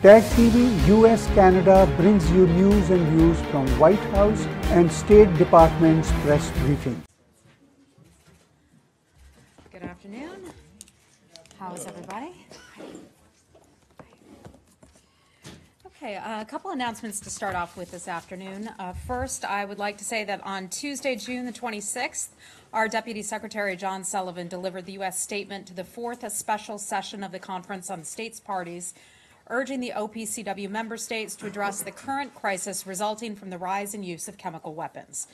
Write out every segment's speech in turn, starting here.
Tag TV US Canada brings you news and views from White House and State Department's press briefing. Good afternoon. How is everybody? Okay, a couple announcements to start off with this afternoon. First, I would like to say that on Tuesday, June the 26th, our Deputy Secretary John Sullivan delivered the U.S. statement to the fourth special session of the Conference on States Parties, urging the OPCW member states to address the current crisis resulting from the rise in use of chemical weapons.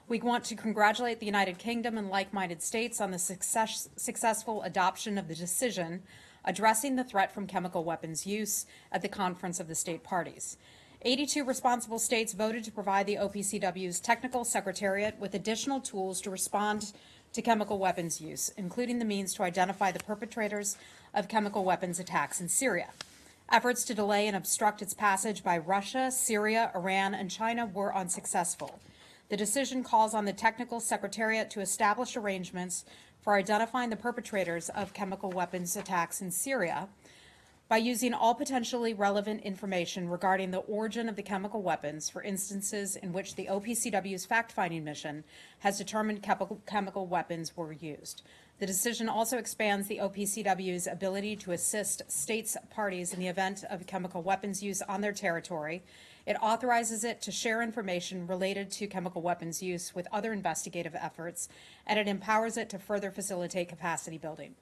We want to congratulate the United Kingdom and like-minded states on the successful adoption of the decision addressing the threat from chemical weapons use at the Conference of the State Parties. 82 responsible states voted to provide the OPCW's Technical Secretariat with additional tools to respond to chemical weapons use, including the means to identify the perpetrators of chemical weapons attacks in Syria. Efforts to delay and obstruct its passage by Russia, Syria, Iran, and China were unsuccessful. The decision calls on the Technical Secretariat to establish arrangements for identifying the perpetrators of chemical weapons attacks in Syria by using all potentially relevant information regarding the origin of the chemical weapons for instances in which the OPCW's fact-finding mission has determined chemical weapons were used. The decision also expands the OPCW's ability to assist states parties in the event of chemical weapons use on their territory. It authorizes it to share information related to chemical weapons use with other investigative efforts, and it empowers it to further facilitate capacity building.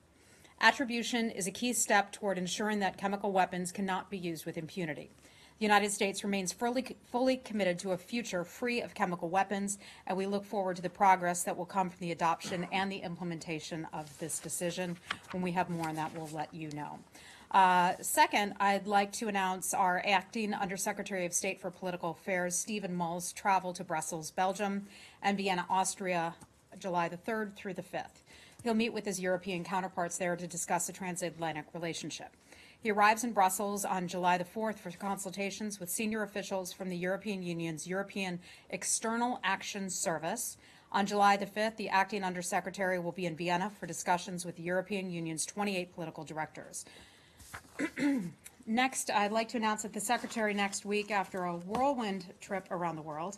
Attribution is a key step toward ensuring that chemical weapons cannot be used with impunity. The United States remains fully committed to a future free of chemical weapons, and we look forward to the progress that will come from the adoption and the implementation of this decision. When we have more on that, we'll let you know. Second, I'd like to announce our Acting Undersecretary of State for Political Affairs, Stephen Mull's travel to Brussels, Belgium, and Vienna, Austria, July the 3rd through the 5th. He'll meet with his European counterparts there to discuss the transatlantic relationship. He arrives in Brussels on July the 4th for consultations with senior officials from the European Union's European External Action Service. On July the 5th, the Acting Undersecretary will be in Vienna for discussions with the European Union's 28 political directors. Next, I'd like to announce that the Secretary next week, after a whirlwind trip around the world,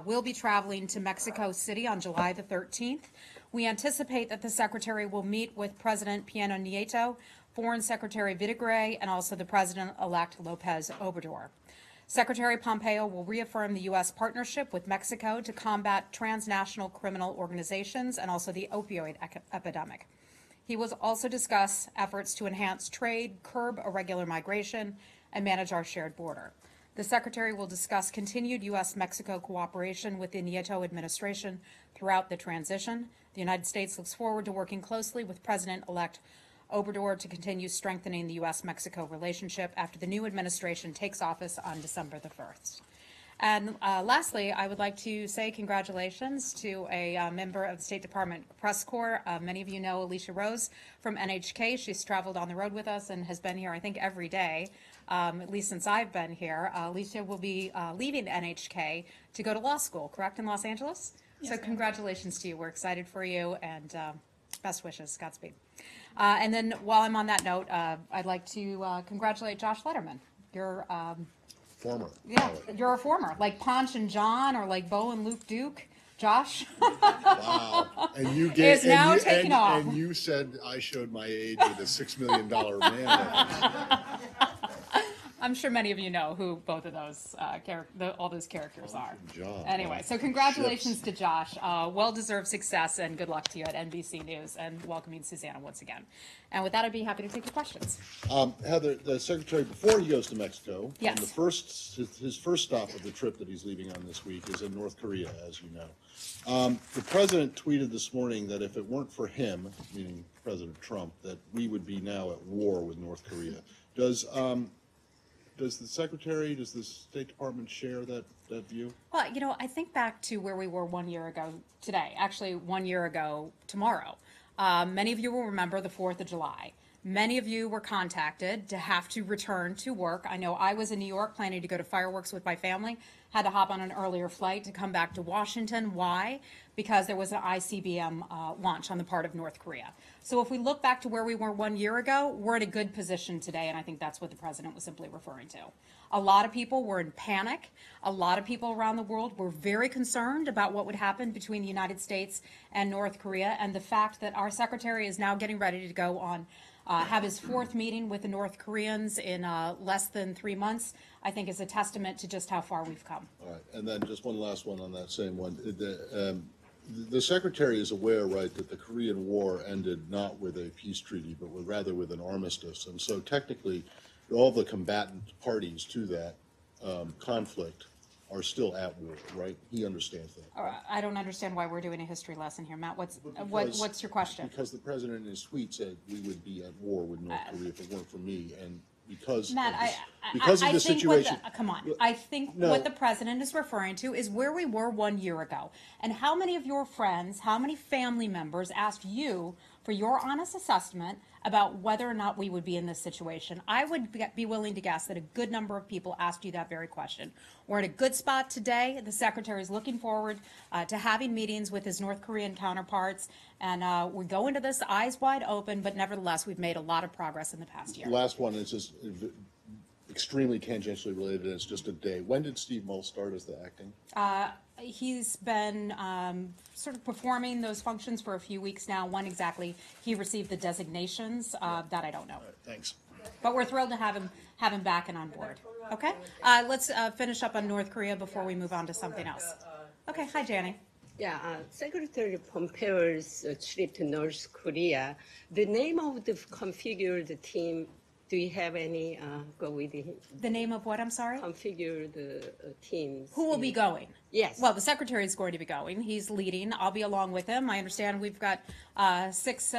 will be traveling to Mexico City on July the 13th. We anticipate that the Secretary will meet with President Peña Nieto, Foreign Secretary Vidagré, and also the President-elect López Obrador. Secretary Pompeo will reaffirm the U.S. partnership with Mexico to combat transnational criminal organizations and also the opioid epidemic. He will also discuss efforts to enhance trade, curb irregular migration, and manage our shared border. The Secretary will discuss continued U.S.-Mexico cooperation with the Nieto administration throughout the transition. The United States looks forward to working closely with President-elect Obrador to continue strengthening the U.S.-Mexico relationship after the new administration takes office on December the 1st. And lastly, I would like to say congratulations to a member of the State Department Press Corps. Many of you know Alicia Rose from NHK. She's traveled on the road with us and has been here, I think, every day, at least since I've been here. Alicia will be leaving NHK to go to law school, correct, in Los Angeles? Yes, so congratulations to you. We're excited for you, and best wishes. Godspeed. And then while I'm on that note, I'd like to congratulate Josh Letterman. You're former. Yeah, you're a former, like Ponch and John, or like Bo and Luke Duke. Josh. Wow. And you gave, is now taking off. And you said I showed my age with a $6 million man. I'm sure many of you know who both of those all those characters are. John. Anyway, so congratulations to Josh. Well-deserved success, and good luck to you at NBC News, and welcoming Susanna once again. And with that, I'd be happy to take your questions. Heather, the Secretary, before he goes to Mexico, yes. His first stop of the trip that he's leaving on this week is in North Korea, as you know. The President tweeted this morning that if it weren't for him, meaning President Trump, that we would be now at war with North Korea. Does the Secretary, does the State Department share that view? Well, you know, I think back to where we were 1 year ago today, actually 1 year ago tomorrow. Many of you will remember the 4th of July. Many of you were contacted to have to return to work. I know I was in New York planning to go to fireworks with my family, had to hop on an earlier flight to come back to Washington. Why? Because there was an ICBM launch on the part of North Korea. So if we look back to where we were 1 year ago, we're in a good position today, and I think that's what the president was simply referring to. A lot of people were in panic. A lot of people around the world were very concerned about what would happen between the United States and North Korea, and the fact that our secretary is now getting ready to go on have his fourth meeting with the North Koreans in less than 3 months, I think is a testament to just how far we've come. All right, and then just one last one on that same one. The Secretary is aware, right, that the Korean War ended not with a peace treaty, but rather with an armistice. And so technically, all the combatant parties to that conflict are still at war, right? He understands that. I don't understand why we're doing a history lesson here, Matt. What's your question? Because the president in his tweet said we would be at war with North Korea if it weren't for me, and because Matt, of the situation. Come on. I think what the president is referring to is where we were 1 year ago. And how many of your friends, how many family members asked you for your honest assessment about whether or not we would be in this situation? I would be willing to guess that a good number of people asked you that very question. We're in a good spot today. The secretary is looking forward to having meetings with his North Korean counterparts. And we go into this eyes wide open, but nevertheless, we've made a lot of progress in the past year. Last one is just extremely tangentially related, and it's just a day. When did Steve Mull start as the acting? He's been sort of performing those functions for a few weeks now. When exactly he received the designations, that I don't know. All right, thanks. But we're thrilled to have him back and on board. Okay, let's finish up on North Korea before we move on to something else. Okay, hi, Janie. Yeah, Secretary Pompeo's trip to North Korea, the name of the configured team, do you have any go with him? The name of what, I'm sorry? Configure the teams. Who will be going? Yes. Well, the secretary is going to be going. He's leading. I'll be along with him. I understand we've got six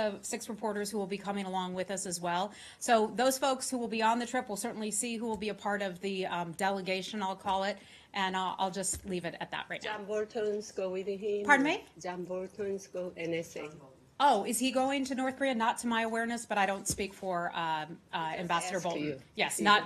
reporters who will be coming along with us as well. So those folks who will be on the trip will certainly see who will be a part of the delegation, I'll call it. And I'll just leave it at that right now. John Bolton's go with him. Pardon me? John Bolton's go NSA. Oh, is he going to North Korea? Not to my awareness, but I don't speak for Ambassador ask Bolton. you. Yes, no.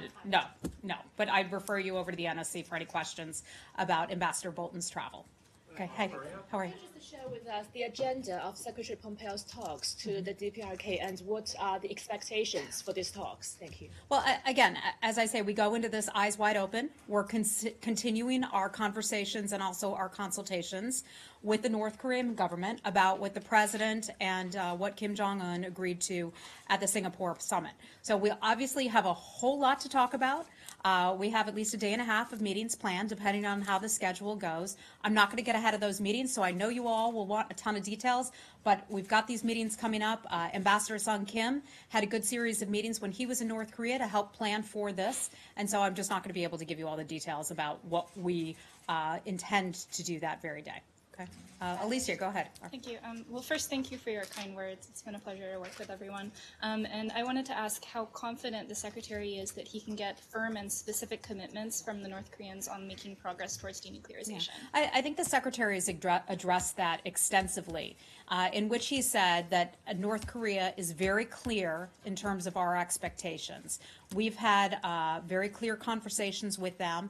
But I'd refer you over to the NSC for any questions about Ambassador Bolton's travel. Okay, hey, how are you? Just to share with us the agenda of Secretary Pompeo's talks to the DPRK and what are the expectations for these talks? Thank you. Well, again, as I say, we go into this eyes wide open. We're continuing our conversations and also our consultations with the North Korean government about what the president and what Kim Jong-un agreed to at the Singapore summit. So we obviously have a whole lot to talk about. We have at least a day and a half of meetings planned, depending on how the schedule goes. I'm not going to get ahead of those meetings, so I know you all will want a ton of details, but we've got these meetings coming up. Ambassador Sung Kim had a good series of meetings when he was in North Korea to help plan for this, and so I'm just not going to be able to give you all the details about what we intend to do that very day. Okay. Alicia, go ahead. Thank you. Well, first, thank you for your kind words. It's been a pleasure to work with everyone. And I wanted to ask how confident the Secretary is that he can get firm and specific commitments from the North Koreans on making progress towards denuclearization. Yeah. I think the Secretary has addressed that extensively, in which he said that North Korea is very clear in terms of our expectations. We've had very clear conversations with them.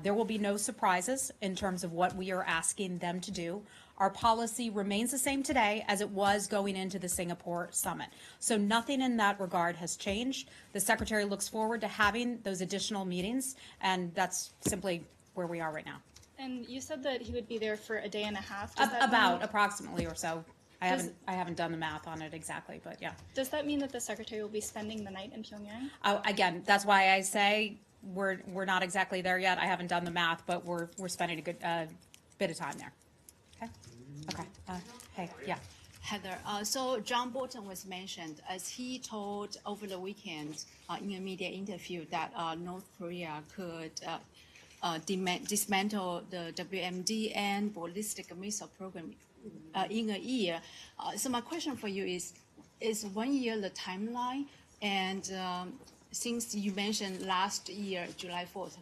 There will be no surprises in terms of what we are asking them to do. Our policy remains the same today as it was going into the Singapore summit. So nothing in that regard has changed. The Secretary looks forward to having those additional meetings, and that's simply where we are right now. And you said that he would be there for a day and a half. Approximately or so. I haven't done the math on it exactly, but yeah. Does that mean that the Secretary will be spending the night in Pyongyang? Again, that's why I say we're not exactly there yet. I haven't done the math, but we're spending a good bit of time there. Okay. Okay. Hey, yeah. Heather, so John Bolton was mentioned as he told over the weekend in a media interview that North Korea could dismantle the WMD and ballistic missile program in a year. So my question for you is 1 year the timeline? And since you mentioned last year, July 4th,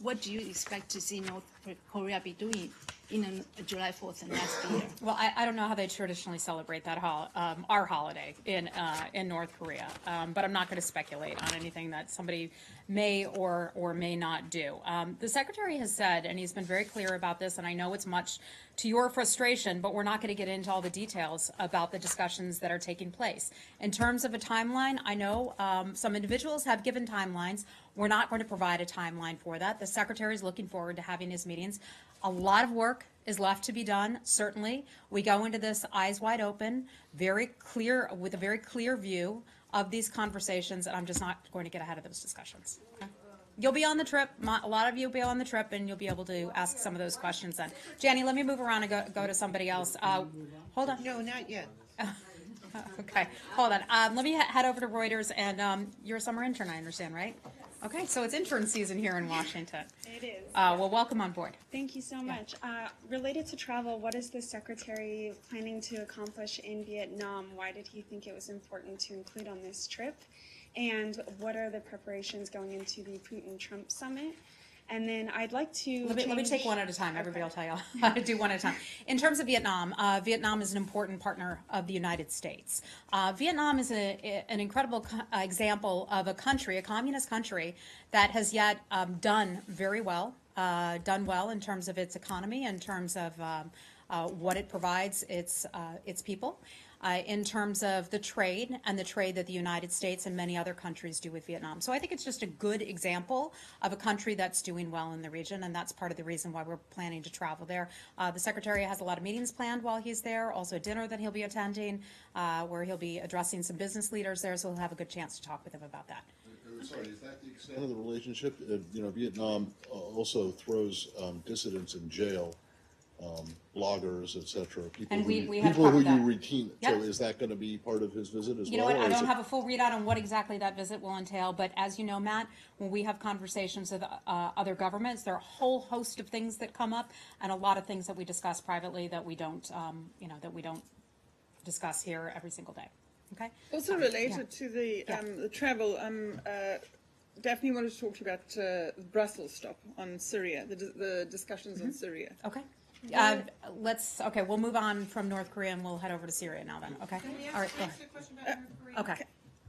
what do you expect to see North Korea be doing July 4th next year? Well, I don't know how they traditionally celebrate that our holiday in North Korea, but I'm not going to speculate on anything that somebody may or may not do. The Secretary has said, and he's been very clear about this, and I know it's much to your frustration, but we're not going to get into all the details about the discussions that are taking place. In terms of a timeline, I know some individuals have given timelines. We're not going to provide a timeline for that. The Secretary is looking forward to having his meetings. A lot of work is left to be done, certainly. We go into this eyes wide open, very clear, with a very clear view of these conversations, and I'm just not going to get ahead of those discussions. Okay? You'll be on the trip. A lot of you will be on the trip, and you'll be able to ask some of those questions then. Janny, let me move around and go to somebody else. Hold on. No, not yet. Okay, hold on. Let me head over to Reuters, and you're a summer intern, I understand, right? Okay, so it's intern season here in Washington. It is. Well, welcome on board. Thank you so much. Related to travel, what is the Secretary planning to accomplish in Vietnam? Why did he think it was important to include on this trip? And what are the preparations going into the Putin-Trump summit? And then I'd like to Let me take one at a time. Everybody will tell you how to do one at a time. In terms of Vietnam, Vietnam is an important partner of the United States. Vietnam is an incredible example of a country, a communist country, that has yet done very well, in terms of its economy, in terms of what it provides its people. In terms of the trade that the United States and many other countries do with Vietnam. So I think it's just a good example of a country that's doing well in the region, and that's part of the reason why we're planning to travel there. The Secretary has a lot of meetings planned while he's there, also a dinner that he'll be attending, where he'll be addressing some business leaders there, so he'll have a good chance to talk with them about that. Sorry, is that the extent of the relationship? Vietnam also throws dissidents in jail. Bloggers, etc. People And we who have covered that. you routine. Yep. So is that going to be part of his visit as well? You know what, I or is don't it- have a full readout on what exactly that visit will entail, but as you know, Matt, when we have conversations with other governments, there are a whole host of things that come up, and a lot of things that we discuss privately that we don't, that we don't discuss here every single day. Okay? Also related to the travel, Daphne wanted to talk to you about the Brussels stop on Syria, the discussions on Syria. Okay. We'll move on from North Korea and we'll head over to Syria now then, okay? All right, go ahead. Okay.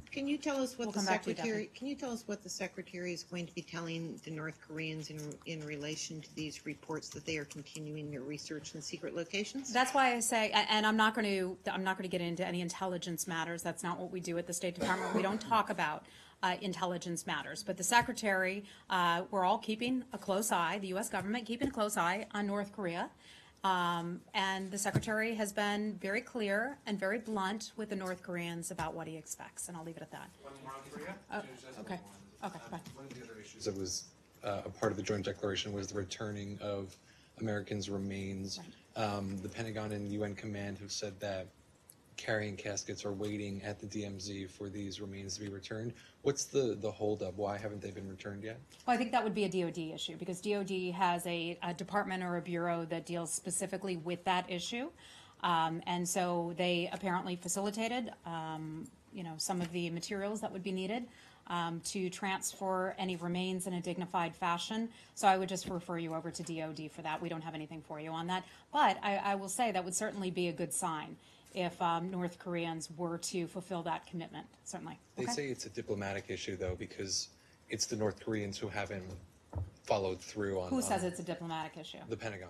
Can you tell us what We'll the come back to you, secretary? Can you tell us what the secretary is going to be telling the North Koreans in relation to these reports that they are continuing their research in secret locations? That's why I say, and I'm not going to get into any intelligence matters. That's not what we do at the State Department. We don't talk about intelligence matters. But the Secretary, we're all keeping a close eye, the U.S. government keeping a close eye on North Korea. And the Secretary has been very clear and very blunt with the North Koreans about what he expects, and I'll leave it at that. One more on Korea? Okay, fine. One of the other issues that was a part of the joint declaration was the returning of Americans' remains. Right. The Pentagon and UN Command have said that carrying caskets are waiting at the DMZ for these remains to be returned. What's the holdup? Why haven't they been returned yet? Well, I think that would be a DOD issue because DOD has a department or a bureau that deals specifically with that issue. And so they apparently facilitated, some of the materials that would be needed to transfer any remains in a dignified fashion. So I would just refer you over to DOD for that. We don't have anything for you on that. But I will say that would certainly be a good sign if North Koreans were to fulfill that commitment, certainly. They say it's a diplomatic issue, though, because it's the North Koreans who haven't followed through on... Who says it's a diplomatic issue? The Pentagon.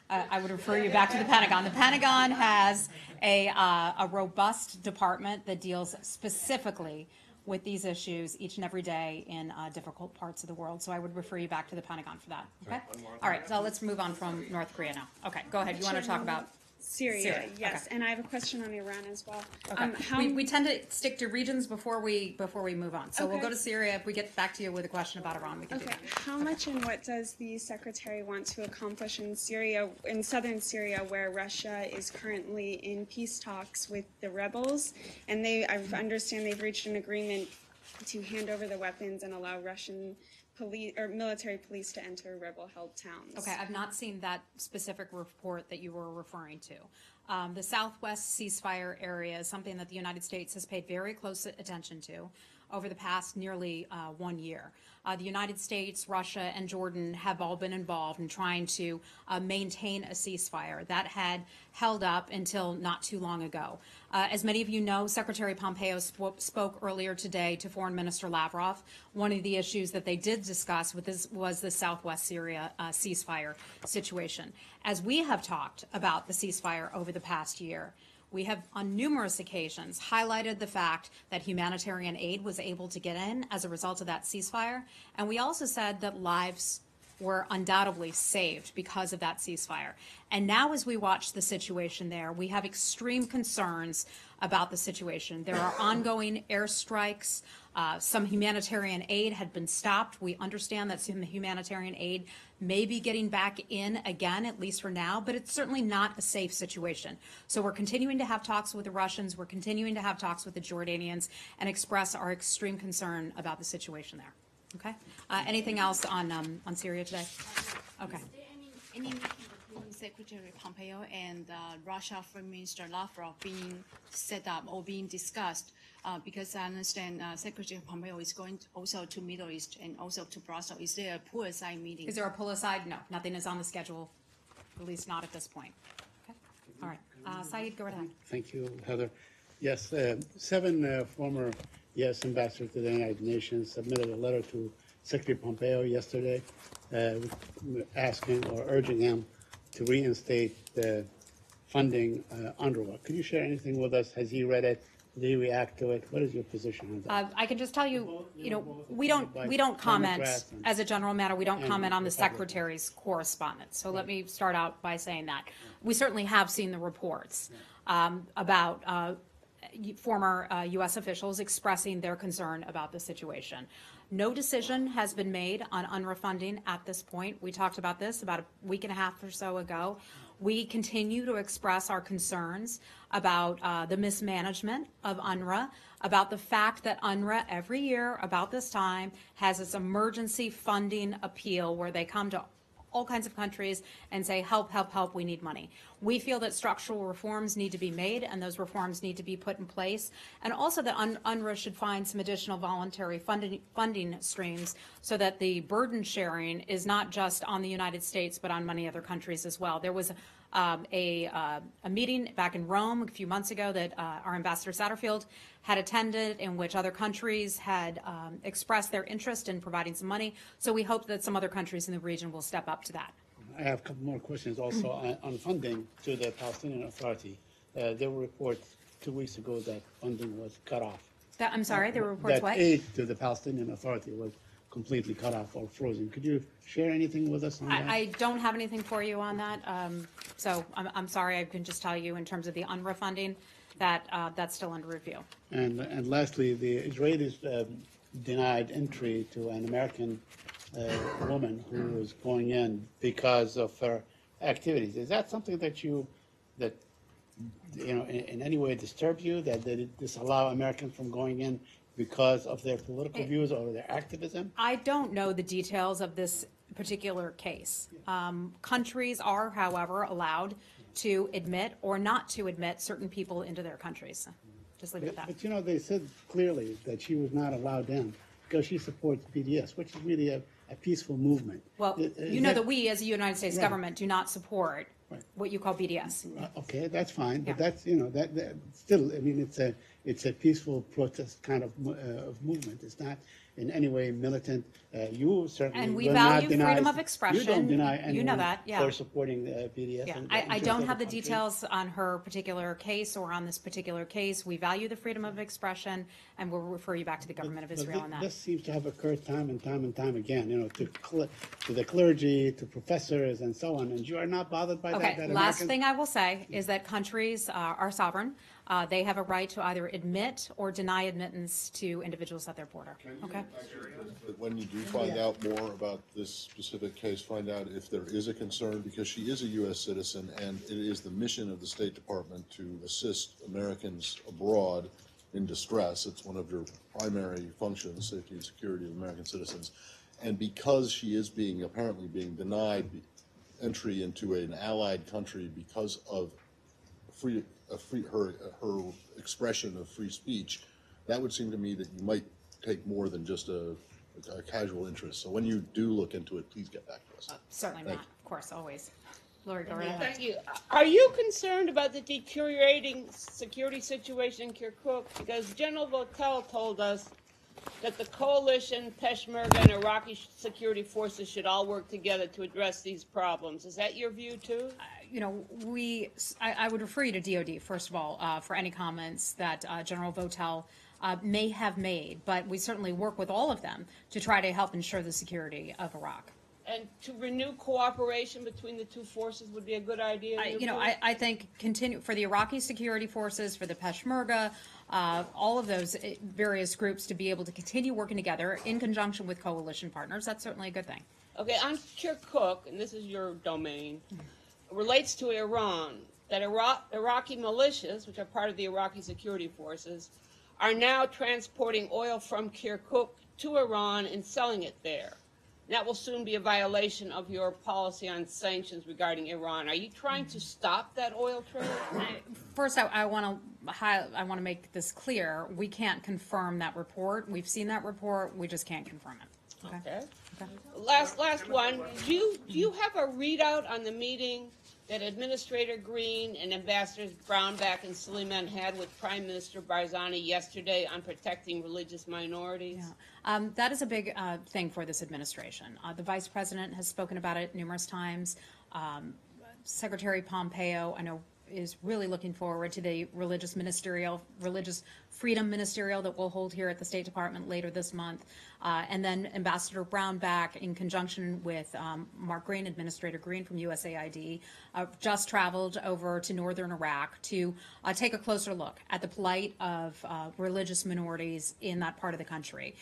I would refer you back to the Pentagon. The Pentagon has a robust department that deals specifically with these issues each and every day in difficult parts of the world. So I would refer you back to the Pentagon for that, okay? All right, so let's move on from North Korea now. Okay, go ahead. You want to talk about... Syria, yes, okay. And I have a question on Iran as well. Okay. We tend to stick to regions before we move on. So we'll go to Syria. If we get back to you with a question about Iran, we can do that. How much and what does the Secretary want to accomplish in Syria, in southern Syria, where Russia is currently in peace talks with the rebels? And I understand they've reached an agreement to hand over the weapons and allow Russian police or military police to enter rebel-held towns. Okay, I've not seen that specific report that you were referring to. The Southwest ceasefire area is something that the United States has paid very close attention to over the past nearly 1 year. The United States, Russia, and Jordan have all been involved in trying to maintain a ceasefire that had held up until not too long ago. As many of you know, Secretary Pompeo spoke earlier today to Foreign Minister Lavrov. One of the issues that they did discuss with this was the Southwest Syria ceasefire situation. As we have talked about the ceasefire over the past year, we have on numerous occasions highlighted the fact that humanitarian aid was able to get in as a result of that ceasefire. And we also said that lives were undoubtedly saved because of that ceasefire. And now as we watch the situation there, we have extreme concerns about the situation. There are ongoing airstrikes. Some humanitarian aid had been stopped. We understand that some humanitarian aid may be getting back in again, at least for now, but it's certainly not a safe situation. So we're continuing to have talks with the Russians. We're continuing to have talks with the Jordanians and express our extreme concern about the situation there. Okay. Anything else on Syria today? Okay. Is there any meeting between Secretary Pompeo and Russia Foreign Minister Lavrov being set up or being discussed? Because I understand Secretary Pompeo is going also to Middle East and also to Brussels. Is there a pull-aside meeting? Is there a pull-aside? No, nothing is on the schedule, at least not at this point. Okay. All right. Saeed, go right ahead. Thank you, Heather. Yes, 7 former U.S. ambassadors to the United Nations submitted a letter to Secretary Pompeo yesterday asking or urging him to reinstate the funding UNRWA. Could you share anything with us? Has he read it? Did he react to it? What is your position on that? I can just tell you, we don't comment, as a general matter, we don't comment on the Secretary's correspondence. So let me start out by saying that. We certainly have seen the reports about former U.S. officials expressing their concern about the situation. No decision has been made on UNRWA funding at this point. We talked about this about a week and a half or so ago. We continue to express our concerns about the mismanagement of UNRWA, about the fact that UNRWA every year about this time has its emergency funding appeal where they come to all kinds of countries and say, help, help, help, we need money. We feel that structural reforms need to be made and those reforms need to be put in place. And also that UNRWA should find some additional voluntary funding streams so that the burden sharing is not just on the United States, but on many other countries as well. There was a meeting back in Rome a few months ago that our Ambassador Satterfield had attended, in which other countries had expressed their interest in providing some money. So we hope that some other countries in the region will step up to that. I have a couple more questions also on funding to the Palestinian Authority. There were reports 2 weeks ago that funding was cut off. I'm sorry, there were reports what? That aid to the Palestinian Authority was completely cut off or frozen. Could you share anything with us on that? I don't have anything for you on that. So I'm sorry, I can just tell you in terms of the UNRWA funding that that's still under review. And lastly, the Israelis denied entry to an American woman who was going in because of her activities. Is that something that in any way disturbs you, that they disallow Americans from going in because of their political views or their activism? I don't know the details of this particular case. Countries are, however, allowed to admit or not to admit certain people into their countries. Just leave it at that. But they said clearly that she was not allowed in because she supports BDS, which is really a peaceful movement. Well, that we as a United States government do not support what you call BDS. Okay, that's fine, but that's that still. I mean, it's a peaceful protest kind of movement. It's not in any way militant. You certainly and we will value not deny, freedom of expression. You don't deny anyone for supporting BDS. Yeah, I don't have the details on her particular case or on this particular case. We value the freedom of expression, and we'll refer you back to the government of Israel on that. This seems to have occurred time and time again. To the clergy, to professors, and so on. And you are not bothered by that. Okay. Last thing I will say is that countries are sovereign. They have a right to either admit or deny admittance to individuals at their border. Okay. But when you do find out more about this specific case, find out if there is a concern, because she is a U.S. citizen, and it is the mission of the State Department to assist Americans abroad in distress. It's one of your primary functions, safety and security of American citizens. And because she is apparently being denied entry into an allied country because of her expression of free speech, that would seem to me that you might take more than just a a casual interest. So when you do look into it, please get back to us. Certainly Thank not, of course, always. Lori, go right ahead. Thank you. Are you concerned about the deteriorating security situation in Kirkuk? Because General Votel told us that the coalition, Peshmerga, and Iraqi security forces should all work together to address these problems. Is that your view, too? You know, I would refer you to DOD, first of all, for any comments that General Votel may have made, but we certainly work with all of them to try to help ensure the security of Iraq. And to renew cooperation between the two forces would be a good idea? I think continue for the Iraqi security forces, for the Peshmerga, all of those various groups to be able to continue working together in conjunction with coalition partners. That's certainly a good thing. Okay, on Kirkuk, and this is your domain, relates to Iran, that Iraqi militias, which are part of the Iraqi security forces, are now transporting oil from Kirkuk to Iran and selling it there. That will soon be a violation of your policy on sanctions regarding Iran. Are you trying to stop that oil trade? First, I want to make this clear. We can't confirm that report. We've seen that report. We just can't confirm it. Okay. Last one. Do you have a readout on the meeting that Administrator Green and Ambassadors Brownback and Suleiman had with Prime Minister Barzani yesterday on protecting religious minorities? Yeah. That is a big thing for this administration. The Vice President has spoken about it numerous times. Secretary Pompeo, I know, is really looking forward to the religious freedom ministerial that we'll hold here at the State Department later this month. And then Ambassador Brownback, in conjunction with Mark Green, Administrator Green from USAID, just traveled over to northern Iraq to take a closer look at the plight of religious minorities in that part of the country.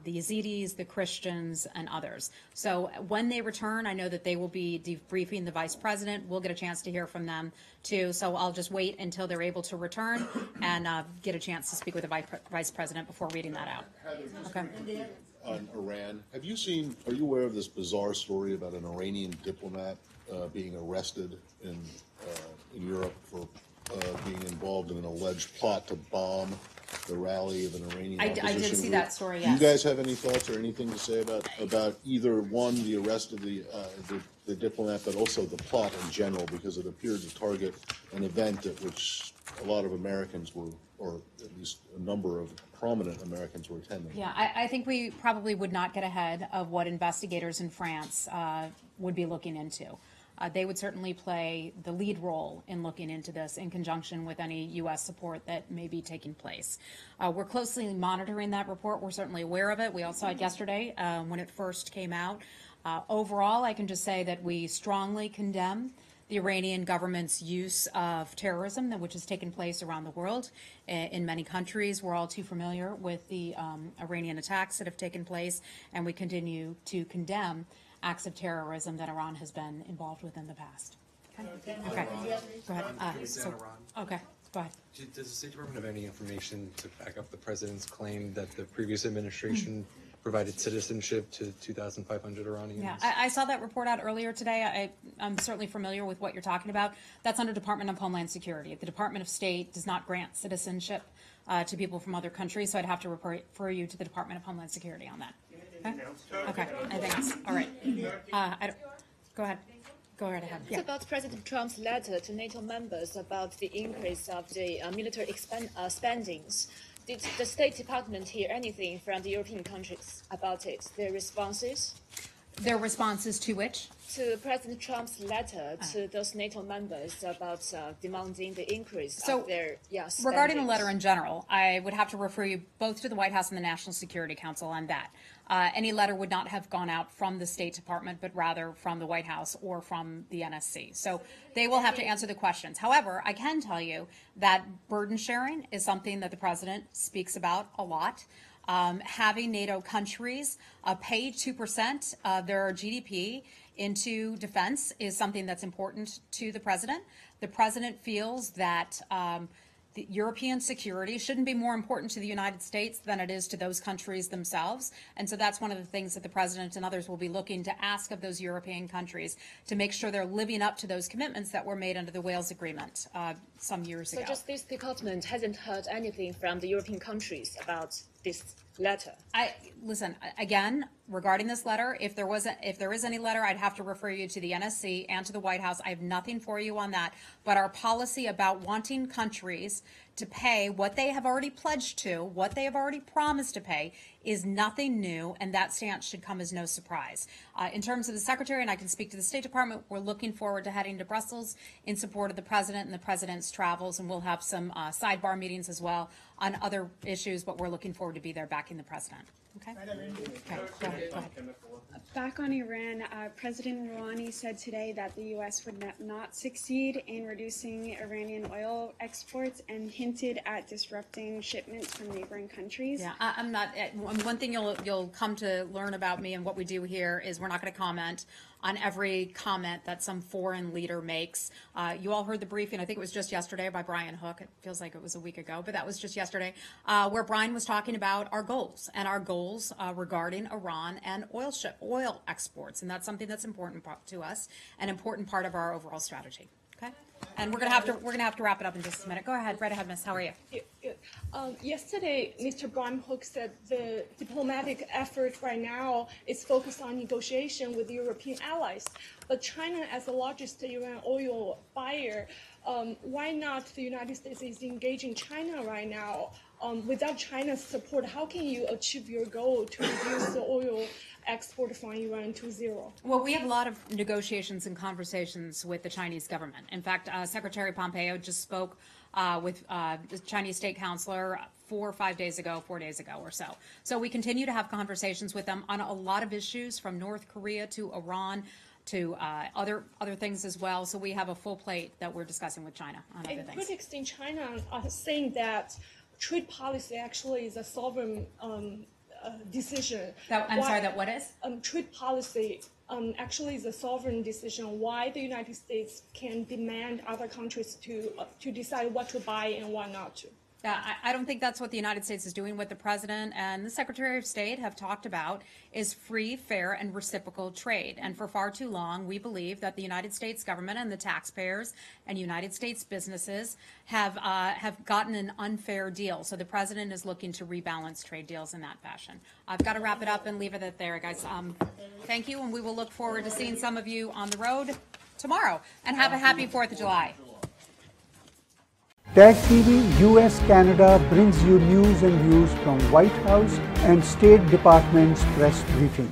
The Yazidis, the Christians, and others. So when they return, I know that they will be debriefing the Vice President. We'll get a chance to hear from them, too. So I'll just wait until they're able to return and get a chance to speak with the Vice President before reading that out. Okay. On Iran, are you aware of this bizarre story about an Iranian diplomat being arrested in Europe for being involved in an alleged plot to bomb the rally of an Iranian opposition I did see group? that story, yes. Do you guys have any thoughts or anything to say about either, one, the arrest of the diplomat, but also the plot in general, because it appeared to target an event at which a lot of Americans were, or at least a number of prominent Americans were attending? Yeah, I think we probably would not get ahead of what investigators in France would be looking into. They would certainly play the lead role in looking into this in conjunction with any U.S. support that may be taking place. We're closely monitoring that report. We're certainly aware of it. We all saw it yesterday when it first came out. Overall, I can just say that we strongly condemn the Iranian government's use of terrorism, which has taken place around the world in many countries. We're all too familiar with the Iranian attacks that have taken place, and we continue to condemn acts of terrorism that Iran has been involved with in the past. Okay. Go ahead. Okay. Go ahead. Does the State Department have any information to back up the president's claim that the previous administration provided citizenship to 2,500 Iranians? Yeah, I saw that report out earlier today. I'm certainly familiar with what you're talking about. That's under Department of Homeland Security. The Department of State does not grant citizenship to people from other countries, so I'd have to refer you to the Department of Homeland Security on that. Okay. Thanks. All right. Go ahead. Go right ahead. It's about President Trump's letter to NATO members about the increase of the military spendings. Did the State Department hear anything from the European countries about it? Their responses? Their responses to which? To President Trump's letter to those NATO members about demanding the increase of their spendings. Regarding the letter in general, I would have to refer you both to the White House and the National Security Council on that. Any letter would not have gone out from the State Department, but rather from the White House or from the NSC. So they will have to answer the questions. However, I can tell you that burden sharing is something that the President speaks about a lot. Having NATO countries pay 2% of their GDP into defense is something that's important to the President. The President feels that the European security shouldn't be more important to the United States than it is to those countries themselves. And so that's one of the things that the President and others will be looking to ask of those European countries to make sure they're living up to those commitments that were made under the Wales Agreement some years ago. So just this department hasn't heard anything from the European countries about this letter? Listen, again, regarding this letter, if there is any letter, I'd have to refer you to the NSC and to the White House. I have nothing for you on that. But our policy about wanting countries to pay what they have already pledged to, what they have already promised to pay, is nothing new, and that stance should come as no surprise. In terms of the Secretary, and I can speak to the State Department, we're looking forward to heading to Brussels in support of the President and the President's travels, and we'll have some sidebar meetings as well on other issues, but we're looking forward to be there backing the President. Okay? Okay, go ahead. Back on Iran, President Rouhani said today that the U.S. would not succeed in reducing Iranian oil exports and hinted at disrupting shipments from neighboring countries. Yeah, I'm not. One thing you'll come to learn about me and what we do here is we're not going to comment on every comment that some foreign leader makes. You all heard the briefing, I think it was just yesterday, by Brian Hook. It feels like it was a week ago, but that was just yesterday, where Brian was talking about our goals regarding Iran and oil exports. And that's something that's important to us, an important part of our overall strategy. Okay? And we're gonna have to wrap it up in just a minute. Go ahead, right ahead, Miss. How are you? Yesterday, Mr. Brian Hook said the diplomatic effort right now is focused on negotiation with European allies. But China, as the largest Iran oil buyer, why not the United States is engaging China right now? Without China's support, how can you achieve your goal to reduce the oil export from Iran to zero? Well, we have a lot of negotiations and conversations with the Chinese government. In fact, Secretary Pompeo just spoke with the Chinese State Counselor 4 days ago or so. So we continue to have conversations with them on a lot of issues, from North Korea to Iran to other things as well. So we have a full plate that we're discussing with China on other things. Critics in China are saying that trade policy actually is a sovereign decision. Sorry, that what is? Trade policy actually is a sovereign decision. Why the United States can demand other countries to decide what to buy and what not to. I don't think that's what the United States is doing. What the President and the Secretary of State have talked about is free, fair, and reciprocal trade. And for far too long, we believe that the United States government and the taxpayers and United States businesses have gotten an unfair deal. So the President is looking to rebalance trade deals in that fashion. I've got to wrap it up and leave it at there, guys. Thank you, and we will look forward to seeing some of you on the road tomorrow. And have a happy 4th of July. TAG TV US Canada brings you news and views from White House and State Department's press briefing.